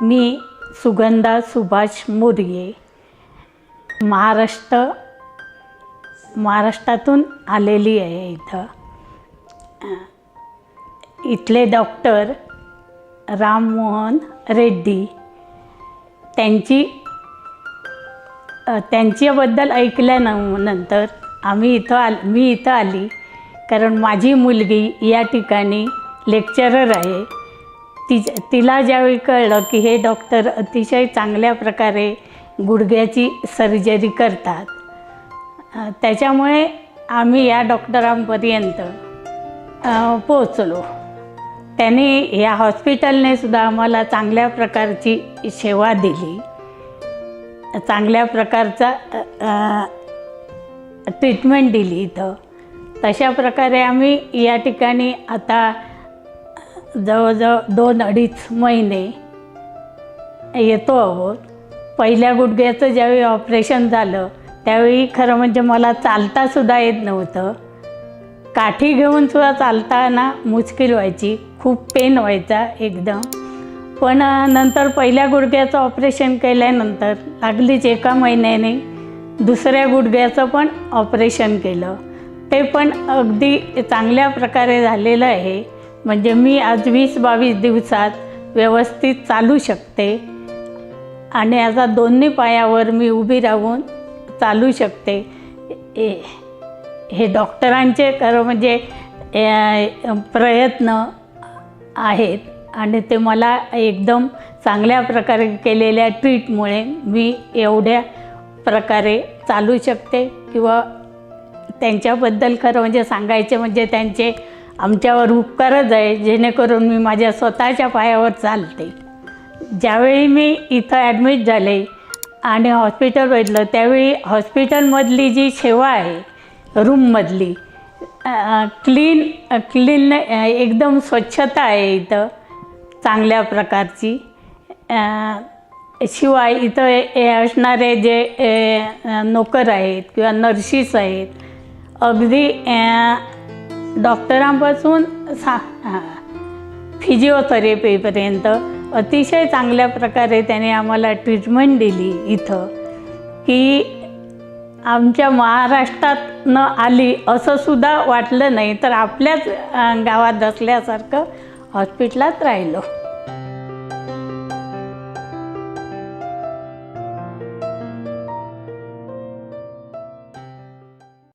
मी सुगंधा सुभाष मोरगे महाराष्ट्रातून आलेली आहे इथं। इथले डॉक्टर राममोहन रेड्डी त्यांच्याबद्दल ऐकल्यानंतर मी इथं आली, कारण माझी मुलगी या ठिकाणी लेक्चरर आहे। तिला ज्यावेळी कळलं की हे डॉक्टर अतिशय चांगल्या प्रकारे गुडघ्याची सर्जरी करतात, त्याच्यामुळे आम्ही या डॉक्टरांपर्यंत पोहोचलो। त्यांनी या हॉस्पिटलने सुद्धा आम्हाला चांगल्या प्रकारची सेवा दिली, चांगल्या प्रकारचा ट्रीटमेंट दिली इथं। तशा प्रकारे आम्ही या ठिकाणी आता जवळजवळ 2-2.5 महिने येतो आहोत। पहिल्या गुडघ्याचं ज्यावेळी ऑपरेशन झालं त्यावेळी खरं म्हणजे मला चालतासुद्धा येत नव्हतं। काठी घेऊन सुद्धा चालताना मुश्किल व्हायची, खूप पेन व्हायचा एकदम। पण नंतर पहिल्या गुडघ्याचं ऑपरेशन केल्यानंतर लागलीच 1 महिन्याने दुसऱ्या गुडघ्याचं पण ऑपरेशन केलं, ते पण अगदी चांगल्या प्रकारे झालेलं आहे। म्हणजे मी आज 20-22 दिवसात व्यवस्थित चालू शकते आणि आता दोन्ही पायावर मी उभी राहून चालू शकते। हे डॉक्टरांचे खरं म्हणजे प्रयत्न आहेत आणि ते मला एकदम चांगल्या प्रकारे केलेल्या ट्रीटमुळे मी एवढ्या प्रकारे चालू शकते। किंवा त्यांच्याबद्दल खरं म्हणजे सांगायचे म्हणजे त्यांचे आमच्यावर उपकारच आहे, जेणेकरून मी माझ्या स्वतःच्या पायावर चालते। ज्यावेळी मी इथं ॲडमिट झाले आणि हॉस्पिटल बघितलं त्यावेळी हॉस्पिटलमधली जी सेवा आहे रूममधली क्लीन एकदम स्वच्छता आहे इथं चांगल्या प्रकारची। शिवाय इथं असणारे जे नोकर आहेत किंवा नर्सिस आहेत, अगदी डॉक्टरांपासून फिजिओथेरपीपर्यंत अतिशय चांगल्या प्रकारे त्याने आम्हाला ट्रीटमेंट दिली इथं, की आमच्या महाराष्ट्रातनं आली असं सुद्धा वाटलं नाही, तर आपल्याच गावात असल्यासारखं हॉस्पिटलात राहिलो।